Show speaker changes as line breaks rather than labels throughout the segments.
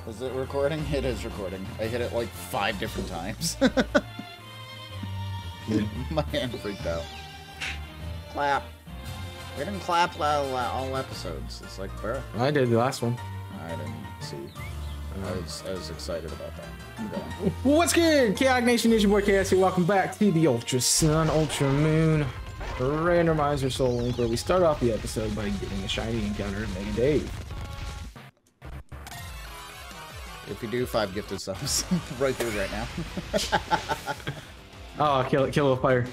Is it recording? It is recording. I hit it like 5 different times. My hand freaked out. Clap. We didn't clap all episodes. It's like, bruh.
I did the last one.
I didn't see. I was excited about that.
What's good? Chaos Nation is your boy KSC. Welcome back to the Ultra Sun, Ultra Moon Randomizer Soul Link, where we start off the episode by getting a shiny encounter of Mega Dave.
If you do 5 gifted subs, right through right now.
Oh, kill it with fire.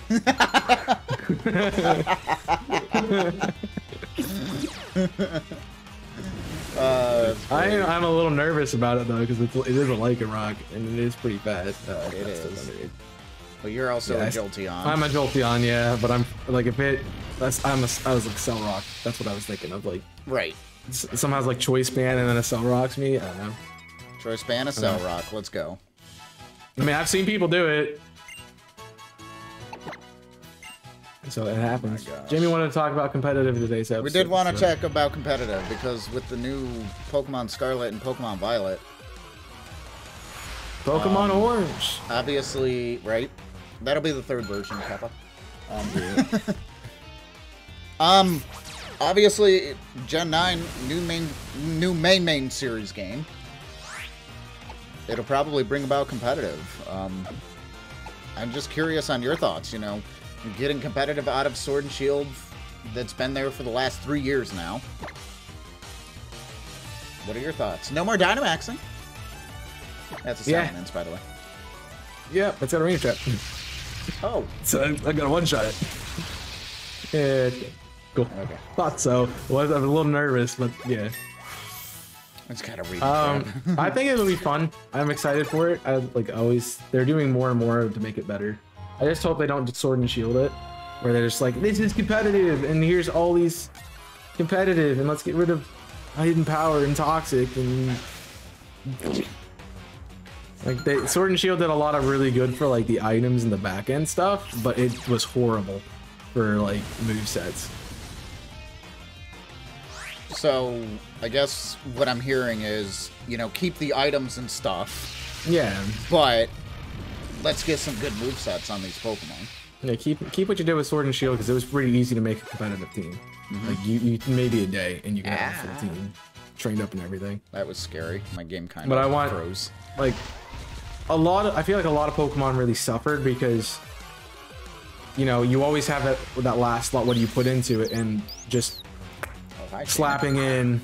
I'm a little nervous about it though, because it is a Lycan Rock and it is pretty fast.
It is. But you're also a Jolteon.
I'm a Jolteon, yeah. But I'm like, if it, I was like Cell Rock. That's what I was thinking of, like.
Right.
Somehow it's like Choice Band and then a Cell Rocks me. I don't know.
Choice Band, a Cell Rock. Let's go.
I mean, I've seen people do it. So it happens.
Oh,
Jamie wanted to talk about competitive in today's episode.
We did want to talk about competitive because with the new Pokemon Scarlet and Pokemon Violet,
Pokemon Orange,
obviously, right? That'll be the 3rd version, Kappa. Obviously, Gen 9, new main series game. It'll probably bring about competitive. I'm just curious on your thoughts. You know, getting competitive out of Sword and Shield that's been there for the last 3 years now. What are your thoughts? No more Dynamaxing. That's a sentence, by the way.
Yeah, that's got a range trap.
Oh.
So I got a one-shot it. Yeah, cool. Okay. Thought so. I was a little nervous, but yeah.
It's got a range
I think it'll be fun. I'm excited for it. They're doing more and more to make it better. I just hope they don't just Sword and Shield it, where they're just like, this is competitive, and here's all these competitive, and let's get rid of hidden power and toxic, and like Sword and Shield did a lot of really good for like the items and the back end stuff, but it was horrible for like movesets.
So I guess what I'm hearing is, you know, keep the items and stuff.
Yeah.
But let's get some good movesets on these Pokemon.
Yeah, keep what you did with Sword and Shield, because it was pretty easy to make a competitive team. Like you maybe a day and you can have a full team trained up and everything.
That was scary. My game kind
of
froze.
Like I feel like a lot of Pokemon really suffered because, you know, you always have that last slot, what do you put into it, and just slapping in.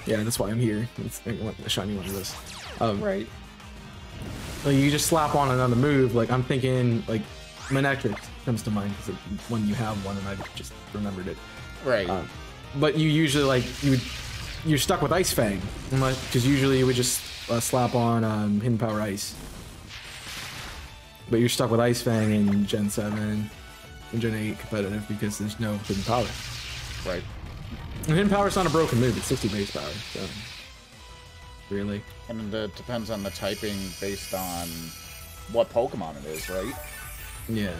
Yeah, that's why I'm here. I want the shiny one of this.
Right.
Like you just slap on another move. Like I'm thinking, like Manectric comes to mind because when you have one, and I just remembered it.
Right.
But you usually you're stuck with Ice Fang, because usually you would just slap on Hidden Power Ice. But you're stuck with Ice Fang in Gen 7 and Gen 8 competitive because there's no Hidden Power.
Right.
And Hidden Power's not a broken move, it's 60 base power, so really.
And it depends on the typing based on what Pokemon it is, right?
Yeah.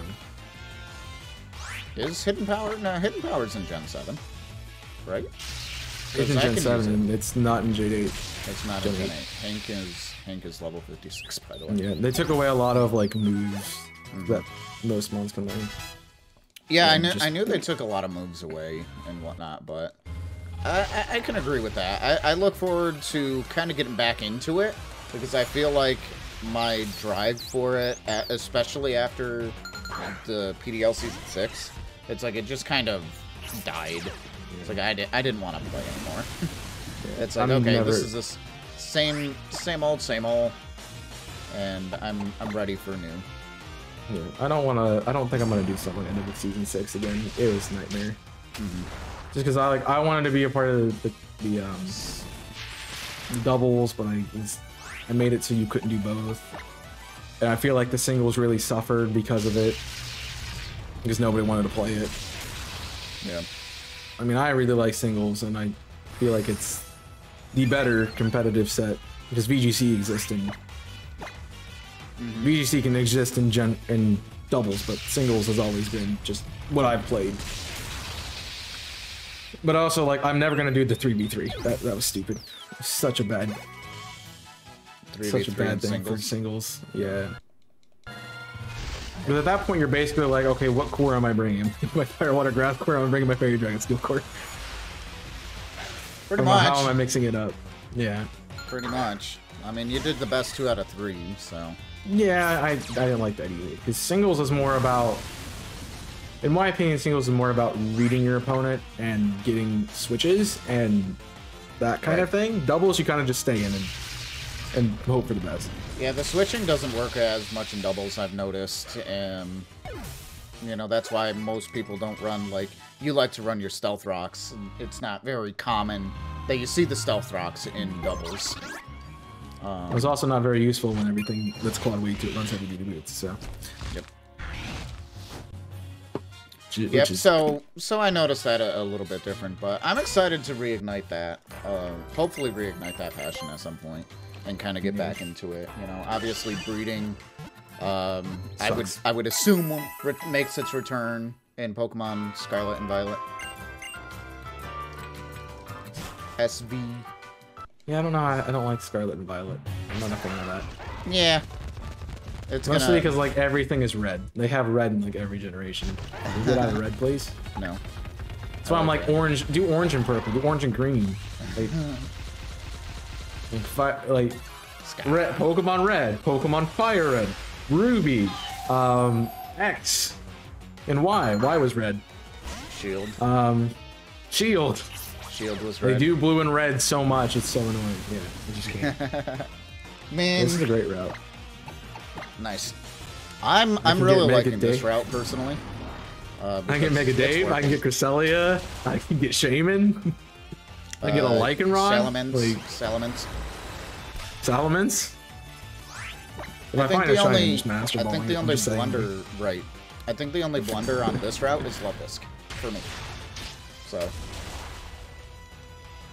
Is Hidden Power? No, Hidden Power's in Gen 7, right?
It's in Gen 7, it's not in Gen 8.
It's not in Gen 8. Hank is level 56, by the way.
Yeah, they took away a lot of like moves that most mons can learn.
Yeah, I knew they took a lot of moves away and whatnot, but I can agree with that. I look forward to kind of getting back into it, because I feel like my drive for it, especially after the PDL Season 6, it's like it just kind of died. It's like I didn't want to play anymore. It's like, okay, this is this same old, and I'm ready for new.
Yeah, I don't think I'm gonna do something like end of Season 6 again. It was a nightmare. Just because I wanted to be a part of the doubles, but I made it so you couldn't do both, and I feel like the singles really suffered because of it, because nobody wanted to play it.
Yeah.
I mean, I really like singles, and I feel like it's the better competitive set because VGC exists in. VGC can exist in doubles, but singles has always been just what I've played. But also, like, I'm never gonna do the 3v3. That was stupid. Such a bad such a bad thing for singles. Yeah. Because at that point, you're basically like, okay, what core am I bringing? My Fire Water Grass core, I'm bringing my Fairy Dragon Steel core.
Pretty much.
How am I mixing it up? Yeah.
Pretty much. I mean, you did the best 2 out of 3, so.
Yeah, I didn't like that either. Because singles is more about, in my opinion, singles is more about reading your opponent and getting switches and that kind of thing. Doubles, you kind of just stay in and hope for the best.
Yeah, the switching doesn't work as much in doubles, I've noticed. You know, that's why most people don't run, like, you like to run your Stealth Rocks. It's not very common that you see the Stealth Rocks in doubles.
It's also not very useful when everything that's quad weak to it runs heavy duty boots, so.
Yep. Yep, so I noticed that a little bit different, but I'm excited to reignite that. Hopefully reignite that passion at some point and kind of get back into it. You know, obviously breeding, I would assume makes its return in Pokemon Scarlet and Violet. SV.
Yeah, I don't know. I don't like Scarlet and Violet. I'm not a fan of that.
Yeah. It's
mostly because like everything is red. They have red in like every generation. Can you get out of red, please?
No.
That's why I'm like orange. Do orange and purple. Do orange and green. Like red, Pokemon Red, Pokemon Fire Red, Ruby, X, and Y. Y was red.
Shield.
Shield.
Shield was red.
They do blue and red so much, it's so annoying. Yeah, I just can't.
Man,
this is a great route.
Nice. I'm really liking this route personally.
I can get Mega Dave. I can get Cresselia. I can get Shaman. I get a Lycanroc. Salamence. If I find a shiny, just Master Ball.
I think the only blunder, right? I think the only blunder on this route is Luvdisc for me. So.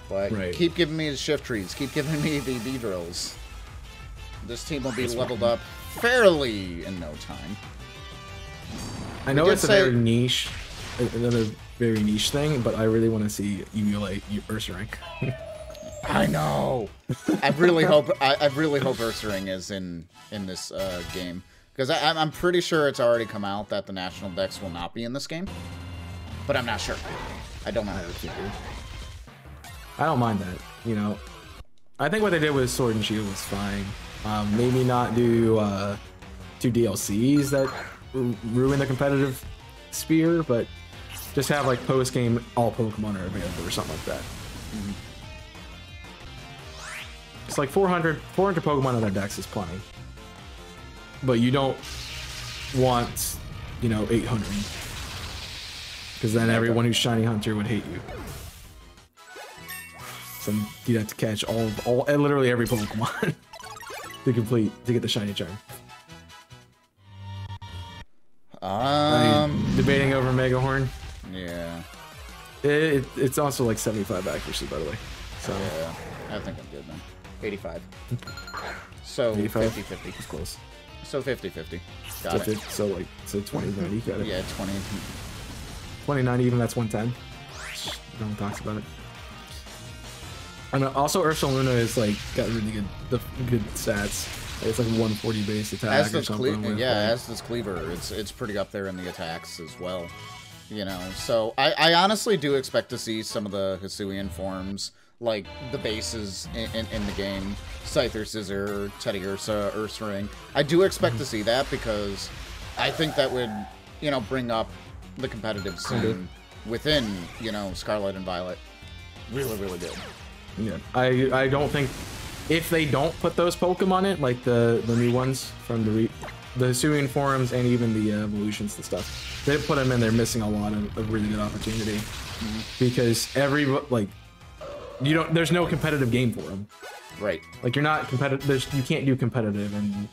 But keep giving me the shift trees. Keep giving me the Beedrills. This team will be leveled up fairly in no time.
I know it's a very niche, another very niche thing, but I really want to see emulate Ursaring.
I know. I really hope Ursaring is in this game, because I'm pretty sure it's already come out that the national dex will not be in this game, but I'm not sure. I don't know.
I don't mind that. You know, I think what they did with Sword and Shield was fine. Maybe not do 2 DLCs that ruin the competitive sphere, but just have like post game all Pokemon are available or something like that. It's like 400 Pokemon on their decks is plenty, but you don't want, you know, 800, because then everyone who's Shiny Hunter would hate you. So you'd have to catch literally every Pokemon to get the shiny charm. Debating over Megahorn.
Yeah.
It's also like 75 accuracy, by the way. So
yeah, I think I'm good then. 85. So 50-50.
It's close.
So 50-50. Got it.
So like 20-90. Got it.
Yeah,
20-90. Even that's 110. No one talks about it. And also Ursaluna is like got really good stats. It's like 140 base attack or something.
Yeah, as does Cleaver. It's pretty up there in the attacks as well. You know, so I honestly do expect to see some of the Hisuian forms, like the bases in the game. Scyther, Scissor, Teddiursa, Ursaring. I do expect to see that because I think that would, you know, bring up the competitive scene within, you know, Scarlet and Violet. Really, really good.
Yeah, I don't think, if they don't put those Pokemon in, like the new ones from the Hisuian forms and even the evolutions and stuff, they put them in, they're missing a lot of really good opportunity. Because there's no competitive game for them.
Right.
Like you're not competitive, you can't do competitive in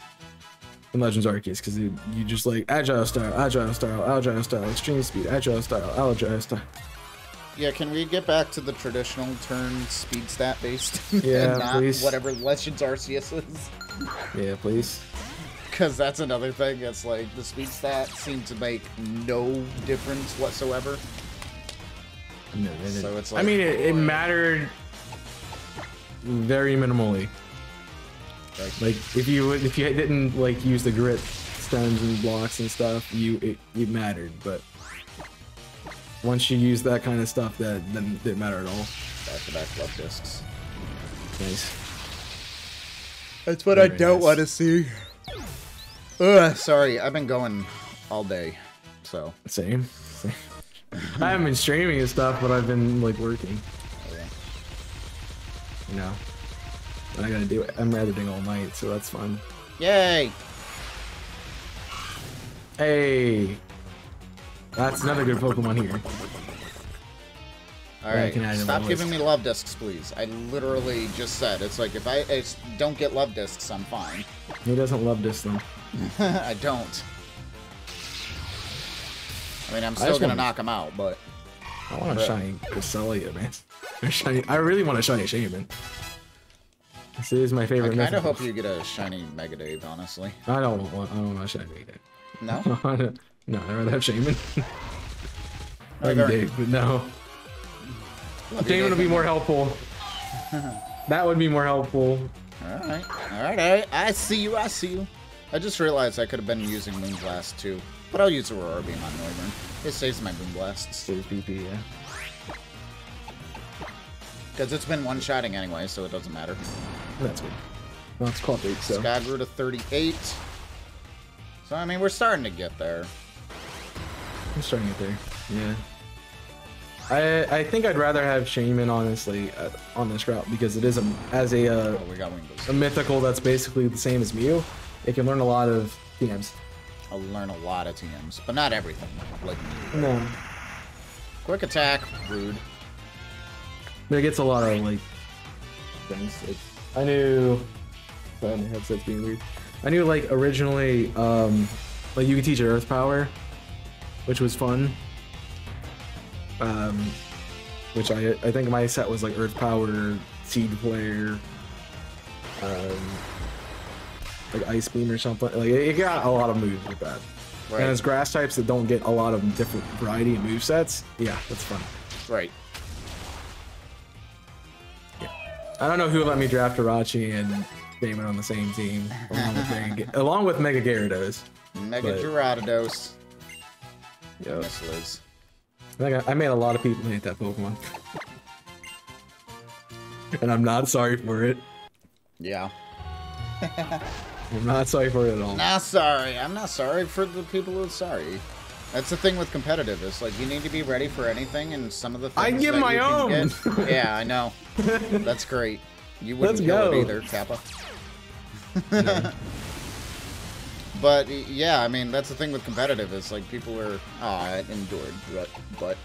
Legends Arceus because you just like agile style, extreme speed, agile style.
Yeah, can we get back to the traditional turn speed stat based?
Yeah,
and not
please.
Whatever Legends Arceus is.
Yeah, please.
Because that's another thing. It's like the speed stat seemed to make no difference whatsoever.
No,
so it's like,
I mean, it mattered very minimally.
Right.
Like if you didn't like use the grit stones and blocks and stuff, it mattered. But once you use that kind of stuff, that then didn't matter at all.
Back-to-back love discs.
Nice.
That's what I don't want to see. Ugh, sorry, I've been going all day, so.
Same. I haven't been streaming and stuff, but I've been like working.
Okay.
You know. I gotta do it. I'm editing all night, so that's fun.
Yay!
Hey! That's another good Pokemon here.
Alright, stop giving me love discs, please. I literally just said, it's like, if I don't get love discs, I'm fine.
He doesn't love this them.
I don't. I mean, I'm still gonna knock him out, but...
I want a shiny Cresselia, man. I really want a shiny Shaman. This is my favorite.
I kind of hope you get a shiny Megadave, honestly.
I don't want a shiny Megadave.
No?
No, I'd rather have Shaman. Megadave, but no. Shaman would be more helpful. That would be more helpful.
Alright. I see you. I just realized I could have been using Moonblast too. But I'll use Aurora Beam on Northern. It saves my Moonblasts.
Saves BP, yeah.
Because it's been one-shotting anyway, so it doesn't matter.
That's good. Well, it's called 8, so.
Sky grew to 38. So, I mean, we're starting to get there.
I'm starting to get there, yeah. I think I'd rather have Shaman, honestly, on this route, because it is a mythical that's basically the same as Mew. It can learn a lot of TMs.
I'll learn a lot of TMs, but not everything, like Mew.
No.
Quick attack, rude.
But it gets a lot of, like, things. I knew... Sorry, my headset's being weird. I knew, like, originally, like, you could teach it Earth Power, which was fun. Which I think my set was, like, Earth Power, Seed Flare, like, Ice Beam or something. Like, it got a lot of moves with that. Right. And as grass types that don't get a lot of different variety of movesets, yeah, that's fun.
Right.
I don't know who let me draft Irachi and Damon on the same team, along with Mega Gyarados.
Mega Gyarados.
Yep.
Yes, Liz.
I made a lot of people hate that Pokemon. And I'm not sorry for it.
Yeah.
I'm not sorry for it at all.
Not sorry. I'm not sorry for the people who are sorry. That's the thing with competitive. It's like you need to be ready for anything, and some of the things
I give my own.
Yeah, I know. That's great. You wouldn't kill it either, Kappa.
Yeah.
But yeah, I mean that's the thing with competitive. Is like people are I endured, but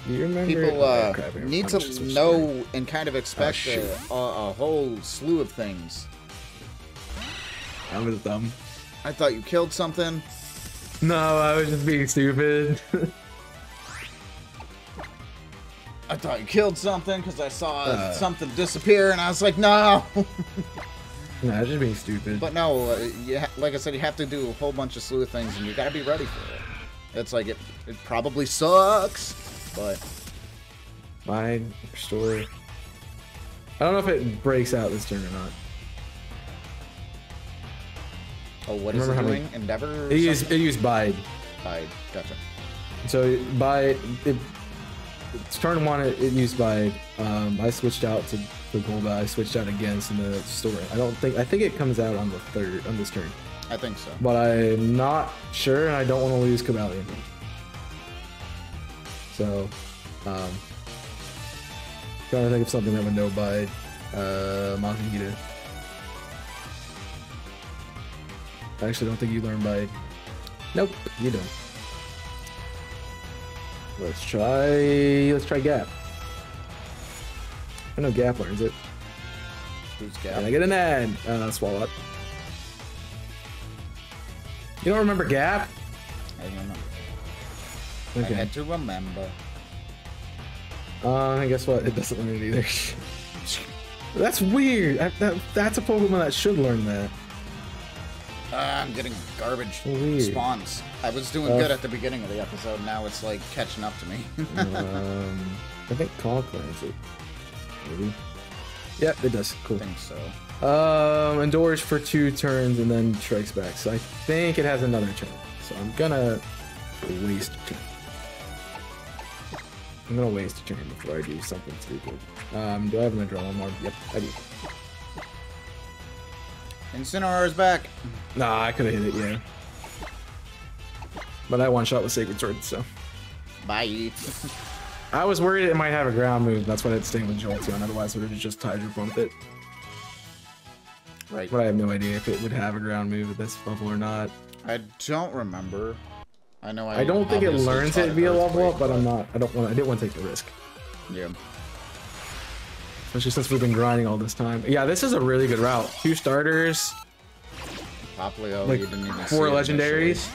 you remember
people need to know and kind of expect a whole slew of things.
I was dumb.
I thought you killed something.
No, I was just being stupid.
I thought you killed something because I saw something disappear, and I was like, no.
No, I was just being stupid.
But no, like I said, you have to do a whole bunch of slew of things, and you gotta be ready for it. It's like it probably sucks, but
fine, restore. I don't know if it breaks out this turn or not.
Oh, what is it doing? Endeavor?
It used Bide.
Bide, gotcha.
So Bide, it's turn 1. It used Bide. I switched out to Golda. I switched out against in the story. I think it comes out on this turn.
I think so.
But I'm not sure, and I don't want to lose Cobalion. So, trying to think of something that would no Bide. Mahahita. I actually don't think you learn Bide. Nope, you don't. Let's try Gap. I know Gap learns it.
Who's Gap?
Can I get an ad? Swallow up. You don't remember Gap?
I don't know.
Okay.
I had to remember.
And guess what? It doesn't learn it either. That's weird. That's a Pokemon that should learn that.
I'm getting garbage
weird.
spawns. I was doing good at the beginning of the episode. Now it's like catching up to me.
I think Conk learns it. Maybe. Yep, it does. Cool.
I think so.
Endures for 2 turns and then strikes back. So I think it has another turn. So I'm gonna waste a turn. I'm gonna waste a turn before I do something stupid. Do I have an Adrenaline Orb? Yep, I do.
Incineroar's back.
Nah, I could have hit it, yeah. But I one-shot with Sacred Sword, so.
Bye.
I was worried it might have a ground move. That's why it's staying with Jolteon. Otherwise, it would have just Hydro Pumped it.
Right.
But I have no idea if it would have a ground move at this level or not.
I don't remember. I know
I don't think it learns it via level up, but I didn't want to take the risk.
Yeah.
Especially since we've been grinding all this time. Yeah, this is a really good route. 2 starters.
Poplio,
like
you didn't even
4
see it
legendaries.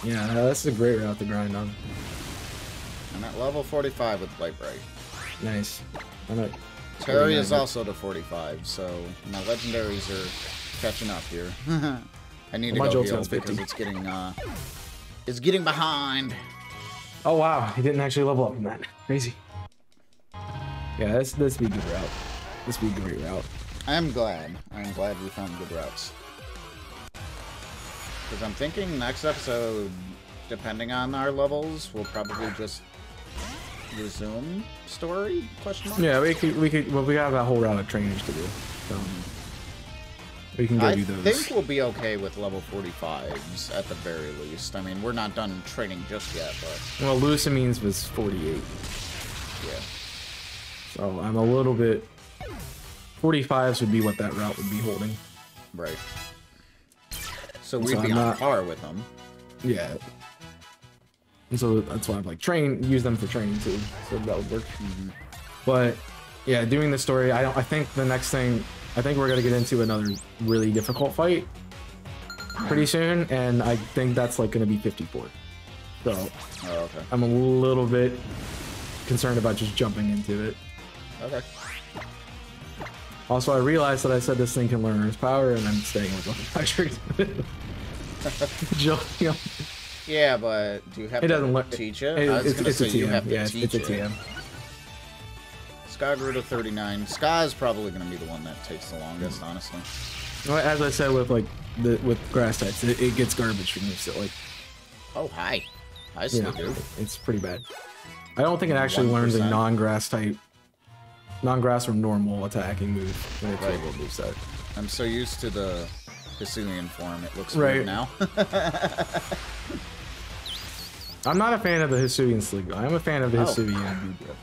Yeah, no, this is a great route to grind on.
And at level 45 with Light Bright.
Nice.
Terry is also to 45, so my legendaries are catching up here. I need to go heal because it's getting behind.
Oh wow, he didn't actually level up in that. Crazy. Yeah, this be a good route. This be a great route.
I'm glad we found good routes. Because I'm thinking next episode, depending on our levels, we'll probably just resume story? Question mark?
Yeah, we could. Well, we have that whole round of trainings to do. So we can go do those.
I think we'll be okay with level 45s at the very least. I mean, we're not done training just yet, but.
Well, Lusamines was 48.
Yeah.
So I'm a little bit. 45s would be what that route would be holding.
Right. So we'd be on par with them.
Yeah. And so that's why I'm like use them for training too. So that would work. Mm-hmm. But yeah, doing the story, I think the next thing, I think we're gonna get into another really difficult fight pretty soon, and I think that's like gonna be 54. So
okay.
I'm a little bit concerned about just jumping into it.
Okay.
Also, I realized that I said this thing can learn Earth power, and I'm staying with Jolteon.
Yeah, but do you have to teach it?
It's a TM. Yeah, it's a TM.
Sky grew to 39. Sky is probably going to be the one that takes the longest, honestly.
Well, as I said with like with grass types, it gets garbage from you. So like.
Oh hi, I still do.
It's pretty bad. I don't think it actually learns a non-grass type, non-grass or normal attacking move when it's able to move set.
I'm so used to the Hisuian form, it looks weird now.
I'm not a fan of the Hisuian Sligo. I'm a fan of the Hisuian Dupe.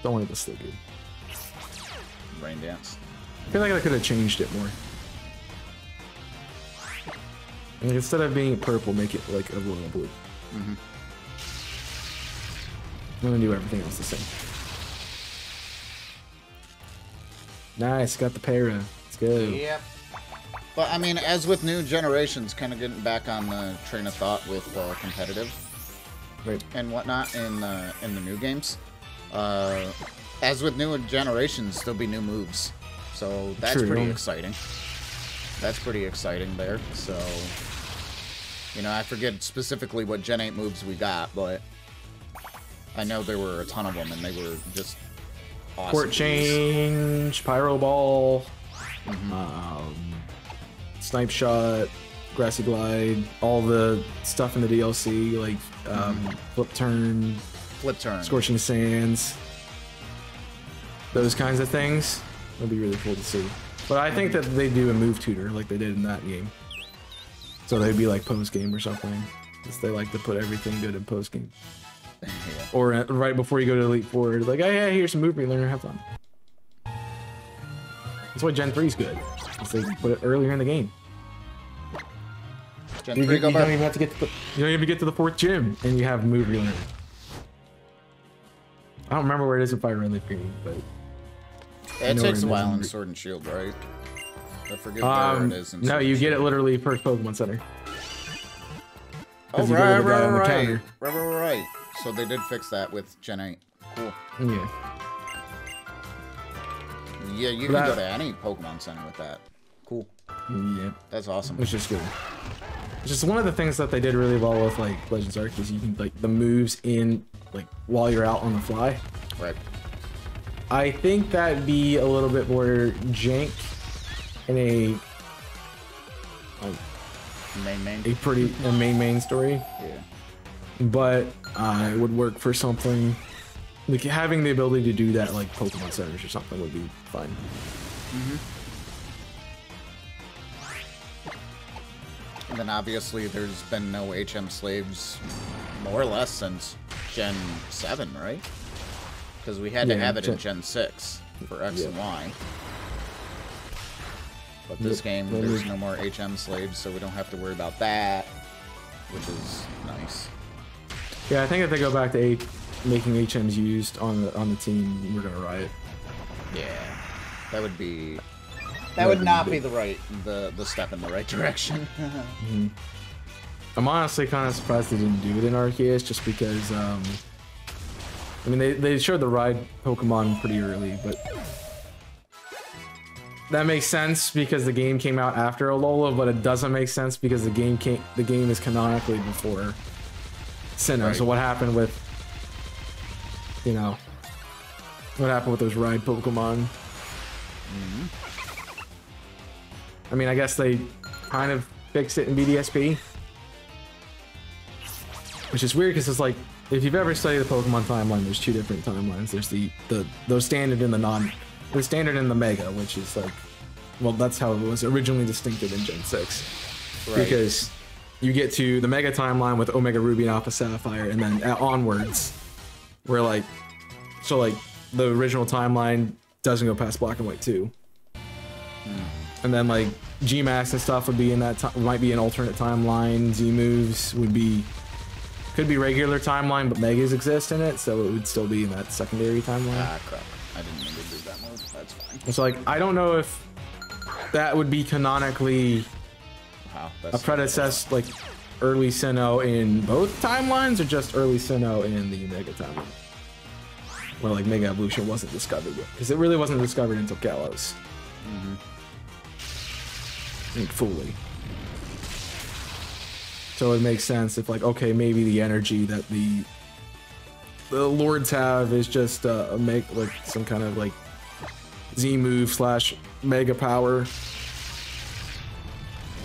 Don't like the Sligo.
Rain Dance.
I feel like I could have changed it more. And instead of being purple, make it like a little blue.
Mm-hmm.
I'm gonna do everything else the same. Nice, got the para. Let's go.
Yep. But I mean, as with new generations, kind of getting back on the train of thought with competitive, and whatnot in the new games. As with new generations, there'll be new moves, so that's pretty exciting. That's pretty exciting there. So, you know, I forget specifically what Gen 8 moves we got, but I know there were a ton of them, and they were just awesome.
Port Change, Pyro Ball, Snipe Shot, Grassy Glide, all the stuff in the DLC, like Flip Turn, Scorching Sands, those kinds of things. It'll be really cool to see. But I think that they do a move tutor like they did in that game. So they'd be like post game or something. Because they like to put everything good in post game.
Yeah.
Or right before you go to Elite Four, like, oh yeah, here's some move relearner, have fun. That's why Gen 3's good. Because they put it earlier in the game.
Gen 3
you don't even have to get to you don't even get to the 4th gym, and you have move relearner. I don't remember where it is in Fire Emblem Green, but
it takes a while in Sword and Shield, right? I forget where it is in
no, you get it literally per Pokemon Center.
Oh, right. So they did fix that with Gen 8. Cool.
Yeah.
Yeah, you can go to any Pokemon Center with that. Cool.
Yeah.
That's awesome.
Which is good. It's just one of the things that they did really well with like Legends Arc is you can like the moves in like while you're out on the fly.
Right.
I think that'd be a little bit more jank in a main story.
Yeah.
But it would work for something like having the ability to do that, like Pokemon Centers or something, would be fine.
And then obviously there's been no HM slaves more or less since Gen 7, right? Because we had to have it in Gen 6 for X and Y. But this game, there's no more HM slaves, so we don't have to worry about that, which is nice.
Yeah, I think if they go back to making HMs used on the team, we're gonna riot.
Yeah, that would be. That would not be the step in the right direction.
I'm honestly kind of surprised they didn't do it in Arceus, just because. I mean, they showed the ride Pokemon pretty early, but that makes sense because the game came out after Alola, but it doesn't make sense because the game is canonically before Sinnoh. Right. So what happened with, what happened with those ride Pokemon? I mean, I guess they kind of fixed it in BDSP, which is weird because it's like, if you've ever studied the Pokemon timeline, there's two different timelines. There's the standard and the standard and the Mega, which is like, well, that's how it was originally distincted in Gen 6. Right. Because you get to the Mega timeline with Omega Ruby and Alpha Sapphire, and then onwards, where like, so like the original timeline doesn't go past Black and White 2. And then like G-Max and stuff would be in that might be an alternate timeline. Z-moves could be regular timeline, but Megas exist in it, so it would still be in that secondary timeline.
Ah, crap. I didn't mean to do that move. That's fine.
It's like, I don't know if that would be canonically a predecessor, like early Sinnoh in both timelines, or just early Sinnoh in the Mega timeline, where like Mega Evolution wasn't discovered yet, because it really wasn't discovered until Kalos. Like fully. So it makes sense if like, okay, maybe the energy that the lords have is just like some kind of like Z move / mega power.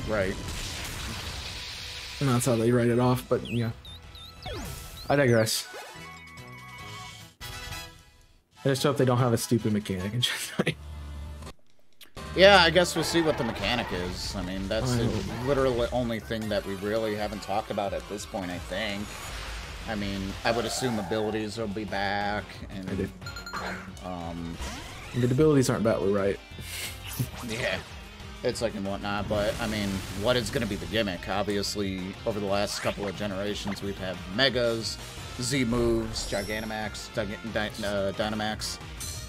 Right.
And that's how they write it off, but yeah. I digress. I just hope they don't have a stupid mechanic in Gen 9.
Yeah, I guess we'll see what the mechanic is. I mean, that's the literal only thing that we really haven't talked about at this point, I think. I mean, I would assume abilities will be back, and
the abilities aren't battle right.
Yeah, it's like and whatnot, but I mean, what is going to be the gimmick? Obviously, over the last couple of generations, we've had Megas, Z moves, Gigantamax, Dynamax.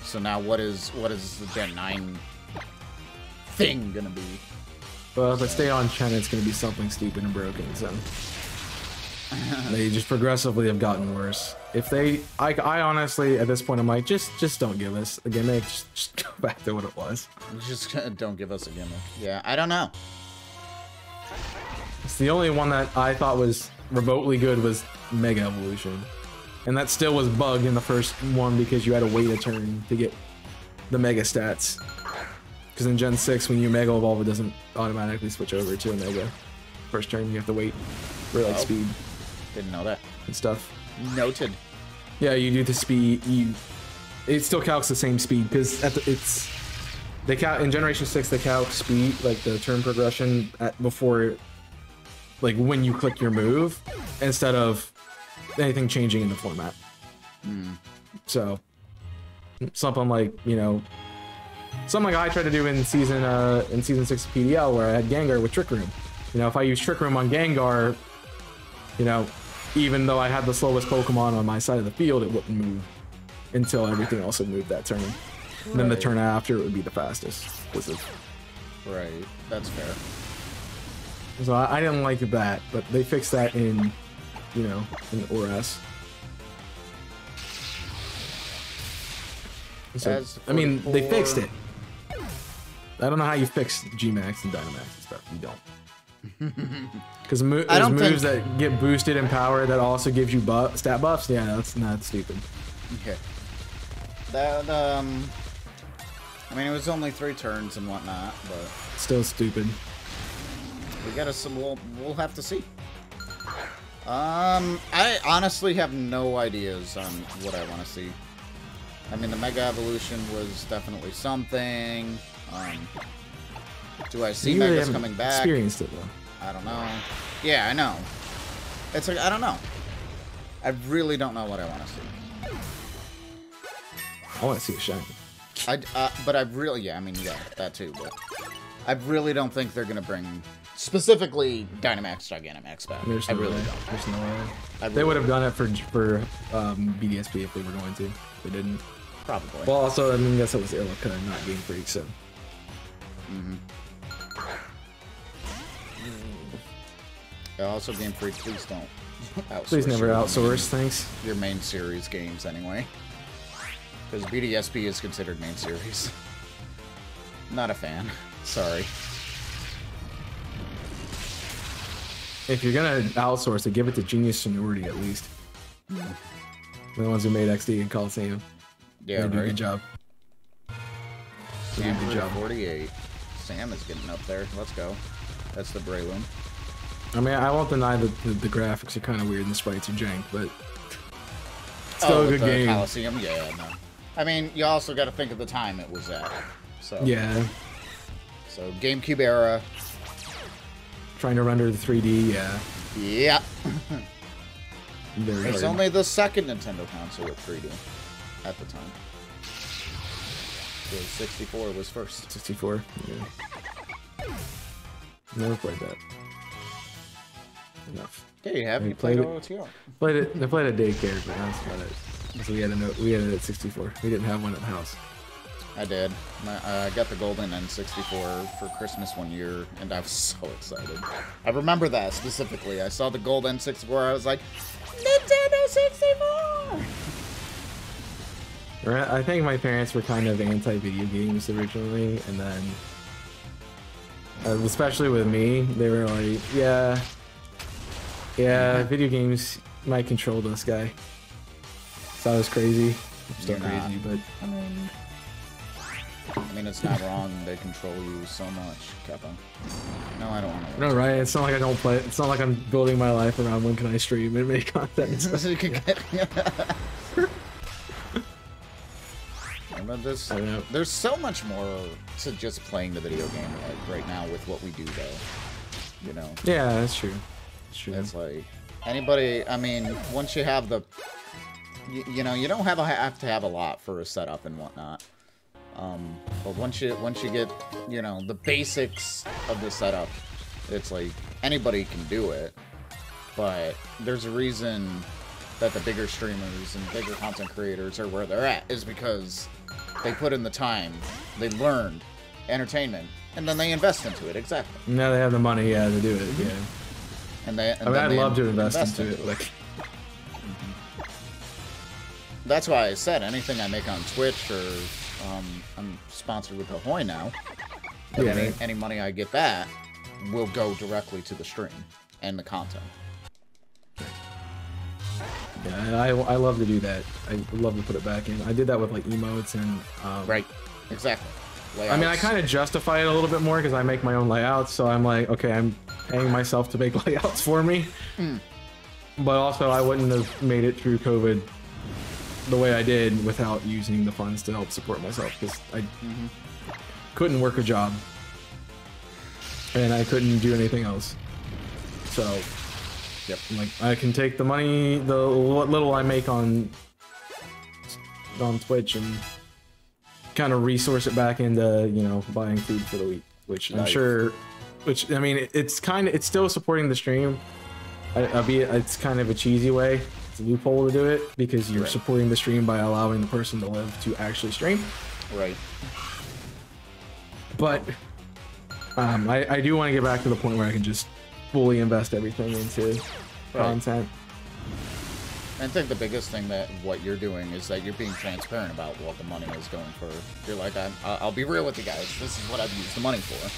So now, what is the Gen 9 thing gonna be?
Well, if I stay on Chen, it's gonna be something stupid and broken, so they just progressively have gotten worse. If they, I honestly, at this point, I'm like, just don't give us a gimmick, just go back to what it was.
Just don't give us a gimmick. Yeah, I don't know.
It's the only one that I thought was remotely good was Mega Evolution, and that still was bugged in the first one because you had to wait a turn to get the Mega stats. Because in Gen 6, when you Mega Evolve, it doesn't automatically switch over to a Mega. First turn, you have to wait for like speed.
Didn't know that.
And stuff.
Noted.
Yeah, you do the speed. It still calcs the same speed because they count in Generation 6. They calc speed, like the turn progression before, like when you click your move, instead of anything changing in the format. So something like something like I tried to do in season 6 of PDL, where I had Gengar with Trick Room. If I use Trick Room on Gengar, even though I had the slowest Pokemon on my side of the field, it wouldn't move until everything else had moved that turn. Right. And then the turn after, it would be the fastest.
Right, that's fair.
So I didn't like that, but they fixed that in ORAS. So, I mean, they fixed it. I don't know how you fix G-Max and Dynamax and stuff. You don't. Because there's moves that get boosted in power that also gives you stat buffs. Yeah, that's not stupid.
Okay. That, I mean, it was only 3 turns and whatnot, but...
Still stupid.
We gotta, we'll have to see. I honestly have no ideas on what I want to see. I mean, the Mega Evolution was definitely something. Do I see Megas coming back?
Experienced it, though.
I don't know. Yeah, I know. It's like, I don't know. I really don't know what I want to see.
I want to see a shiny.
But I really, yeah, I mean, yeah, that too, but I really don't think they're going to bring, specifically, Dynamax, Gigantamax back.
There's no way. There's no way. They would have done it for BDSP if they were going to. They didn't.
Probably.
Well, also, I mean, I guess it was Illica, not Game Freak, so.
Yeah, also, Game Freak, please don't outsource.
Please never outsource, thanks.
Your main series games, anyway. Because BDSP is considered main series. Not a fan. Sorry.
If you're gonna outsource it, give it to Genius Seniority at least. They're the ones who made XD and Coliseum.
Yeah,
they do a good job.
Sam good job. 48. Sam is getting up there. Let's go. That's the Breloom.
I mean, I won't deny that the graphics are kind of weird and the sprites are jank, but still a good game.
Coliseum, yeah, no. I mean, you also got to think of the time it was at. So
yeah.
So GameCube era.
Trying to render the 3D, yeah.
Yeah.
Very
it's
hard.
only the second Nintendo console with 3D at the time. So 64 was first.
64, yeah. Never played that. Enough.
Yeah, you have. You played OTR.
Played it. I played a daycare, but that's about it. So we had it at 64. We didn't have one at the house.
I did. I got the golden N64 for Christmas one year, and I was so excited. I remember that specifically. I saw the gold N64. I was like, Nintendo 64!
I think my parents were kind of anti-video games originally, and then, especially with me, they were like, yeah, video games might control this guy. So I was crazy. I'm still crazy, but
I mean, it's not wrong. They control you so much, Keppa. No, I don't want to.
No, right? It's not like I don't play. It's not like I'm building my life around when can I stream and make content.
There's so much more to just playing the video game like right now with what we do, though. You know.
Yeah, that's true. That's true.
It's like anybody. I mean, once you have the, you know, you don't have to have a lot for a setup and whatnot. But once you get, you know, the basics of the setup, it's like anybody can do it. But there's a reason that the bigger streamers and bigger content creators are where they're at, is because they put in the time, they learned entertainment, and then they invest into it. Exactly.
Now they have the money, yeah, to do it. Yeah.
And
I'd love to invest into it. Like.
That's why I said anything I make on Twitch or I'm sponsored with Ahoy now. But
yeah.
Any money I get that will go directly to the stream and the content.
Yeah, I love to do that. I love to put it back in. I did that with like emotes and
right, exactly. Layouts.
I mean, I kind of justify it a little bit more because I make my own layouts, so I'm like, okay, I'm paying myself to make layouts for me. But also, I wouldn't have made it through COVID the way I did without using the funds to help support myself, because I couldn't work a job and I couldn't do anything else. So, yep, like I can take the money, the what little I make on Twitch, and kind of resource it back into, you know, buying food for the week, which I'm sure, which I mean, it's still supporting the stream. It's kind of a cheesy way. It's a loophole to do it because you're supporting the stream by allowing the person to live to actually stream.
Right.
But I do want to get back to the point where I can just fully invest everything into content.
I think the biggest thing that what you're doing is that you're being transparent about what the money is going for. You're like, I'll be real with you guys. This is what I've used the money for.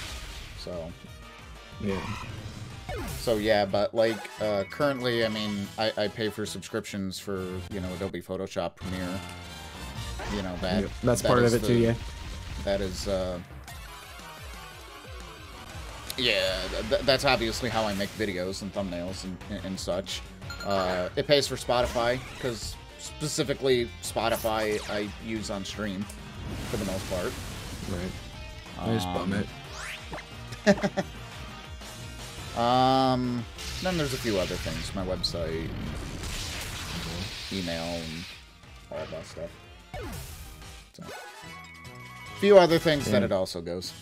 So.
Yeah.
So yeah, but like currently, I mean, I pay for subscriptions for, you know, Adobe Photoshop Premiere, you know, that
that's part of it too. Yeah.
That is. Yeah, that's obviously how I make videos and thumbnails and such. It pays for Spotify, because specifically Spotify I use on stream for the most part.
Right. I just bum it.
Then there's a few other things. My website, email, and all that stuff. So, a few other things that it also goes to.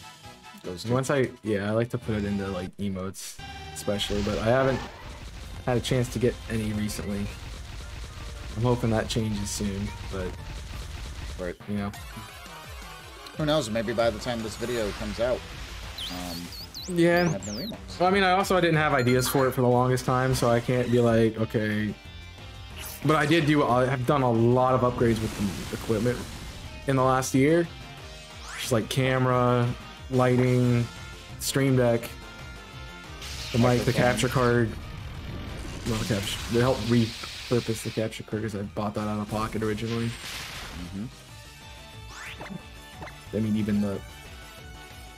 Once I like to put it into like emotes, especially, but I haven't had a chance to get any recently. I'm hoping that changes soon, but
right,
you know,
who knows? Maybe by the time this video comes out,
yeah.
have new emotes.
Well, I mean, I didn't have ideas for it for the longest time, so I can't be like, okay. But I have done a lot of upgrades with the equipment in the last year. Just like camera, lighting, stream deck, the mic, the capture card. Well, the capture. They helped repurpose the capture card because I bought that out of pocket originally. I mean, even the,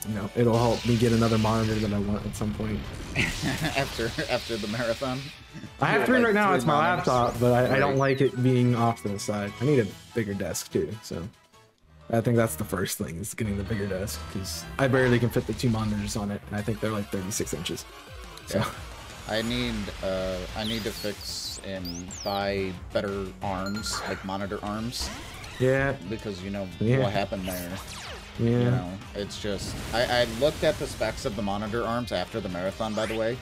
you know, it'll help me get another monitor that I want at some point.
after the marathon.
I have three right now. It's my
monitors.
laptop, but I don't like it being off to the side. I need a bigger desk too, so I think that's the first thing, is getting the bigger desk, because I barely can fit the 2 monitors on it, and I think they're like 36 inches. So
yeah. I need to fix and buy better arms, like monitor arms.
Yeah.
Because you know what happened there.
Yeah.
You know, it's just I looked at the specs of the monitor arms after the marathon, by the way.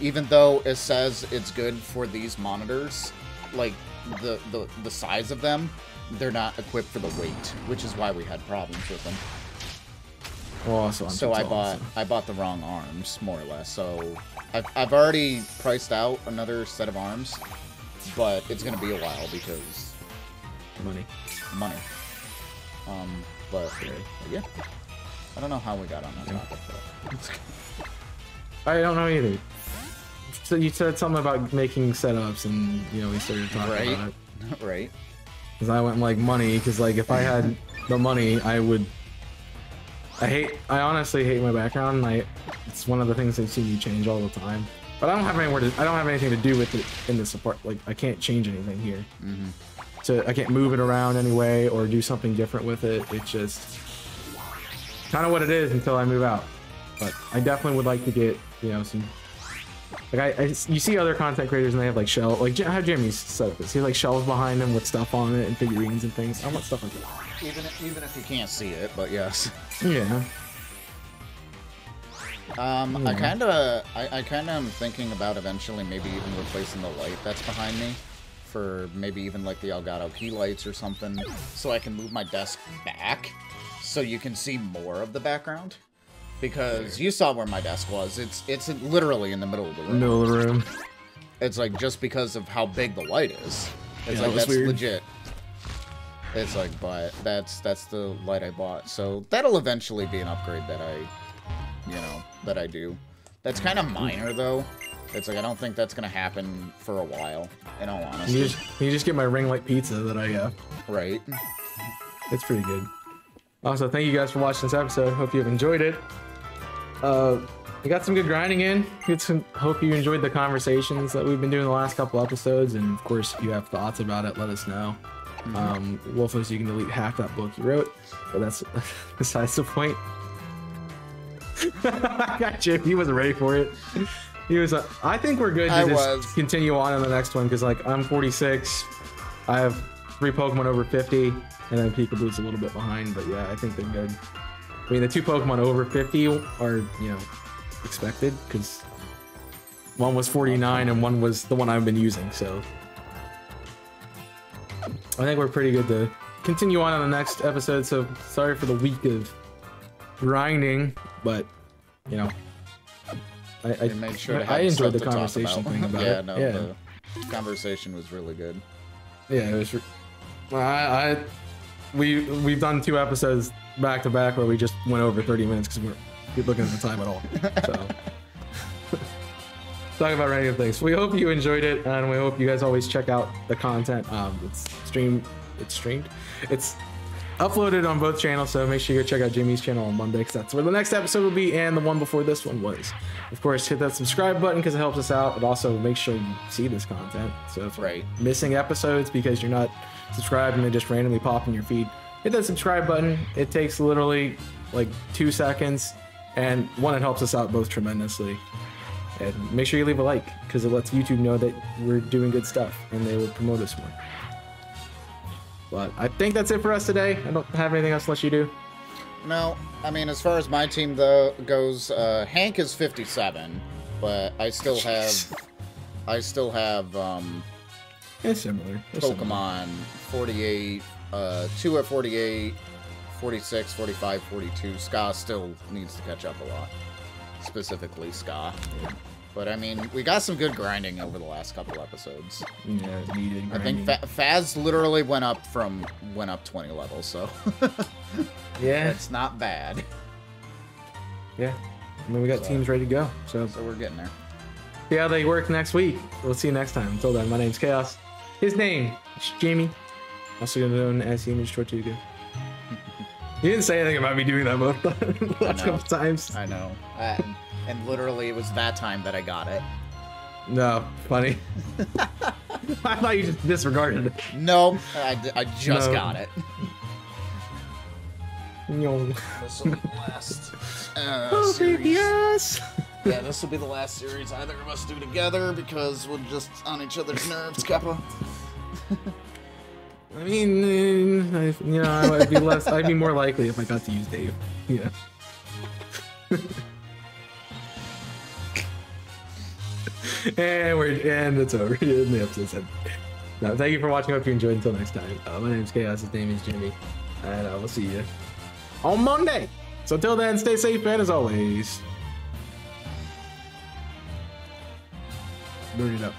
Even though it says it's good for these monitors, like the size of them, they're not equipped for the weight, which is why we had problems with them.
Oh,
so I bought the wrong arms, more or less. So I've already priced out another set of arms, but it's gonna be a while because
money.
But yeah, I don't know how we got on that topic, but
I don't know either. So you said something about making setups, and you know we started talking about it.
Right.
Because I went like money, because like if I had the money, I would. I honestly hate my background. It's one of the things I've seen you change all the time. But I don't have anything to do with it in this apart. Like I can't change anything here. So I can't move it around anyway or do something different with it. It's just kind of what it is until I move out. But I definitely would like to get, you know, some. Like you see other content creators and they have like shelves, like how Jimmy's set up is. He has like shelves behind him with stuff on it and figurines and things. I want stuff like that.
Even if you can't see it, but yes.
Yeah.
I kind of am thinking about eventually maybe even replacing the light that's behind me for maybe even like the Elgato key lights or something, so I can move my desk back so you can see more of the background. Because you saw where my desk was. It's literally in the middle of the room.
Middle of the room.
It's like just because of how big the light is. It's like that's
weird.
legit. It's like, but that's the light I bought. So that'll eventually be an upgrade that I do. That's kind of minor though. It's like I don't think that's gonna happen for a while. In all honesty.
You just get my ring light pizza that I got.
Right.
It's pretty good. Also, thank you guys for watching this episode. Hope you have enjoyed it. We got some good grinding in. Hope you enjoyed the conversations that we've been doing the last couple episodes, and of course, if you have thoughts about it, let us know. Wolfos, you can delete half that book you wrote, but that's besides the point. I got Jim. He wasn't ready for it. He was. I think we're good to just continue on in the next one, because like I'm 46, I have 3 Pokemon over 50, and then Peekaboo's a little bit behind. But yeah, I think they're good. I mean, the 2 Pokemon over 50 are, you know, expected, because one was 49 and one was the one I've been using. So I think we're pretty good to continue on the next episode. So sorry for the week of grinding, but you know, I
made sure
I enjoyed the conversation thing about it.
The conversation was really good.
Yeah, it was. We've done 2 episodes back to back where we just went over 30 minutes because we're looking at the time at all. So talking about random things. We hope you enjoyed it, and we hope you guys always check out the content. It's uploaded on both channels, so make sure you go check out Jimmy's channel on Monday, because that's where the next episode will be, and the one before this one was. Of course, hit that subscribe button because it helps us out. It also makes sure you see this content. So if you're missing episodes because you're not subscribed and they just randomly pop in your feed, hit that subscribe button. It takes literally like 2 seconds, and one, it helps us out both tremendously. And make sure you leave a like, because it lets YouTube know that we're doing good stuff and they will promote us more. But I think that's it for us today. I don't have anything else unless you do.
No, I mean, as far as my team though goes, Hank is 57, but I still have
it's similar.
Pokemon 48, 2 at 48, 46, 45, 42. Ska still needs to catch up a lot. Specifically Ska. But I mean, we got some good grinding over the last couple episodes.
Yeah, needed grinding.
I think Faz literally went up 20 levels, so
yeah,
it's not bad.
Yeah, I mean, we got teams ready to go, so
we're getting there.
See how they work next week. We'll see you next time. Until then, my name's Chaos. His name is Jamie, also known as YmmijTortuga. You didn't say anything about me doing that both the last couple times.
I know. And literally, it was that time that I got it.
No, funny. I thought you just disregarded it.
No, I just got it.
No.
This will be the last
series. Yes.
Yeah, this will be the last series either of us do together because we're just on each other's nerves, Kappa.
I mean, you know, I'd be more likely if I got to use Dave. Yeah. and it's over. And the episode's ended. Now, thank you for watching. Hope you enjoyed. Until next time. My name's Chaos. His name is Jimmy, and we'll see you on Monday. So until then, stay safe, and as always, burn it up.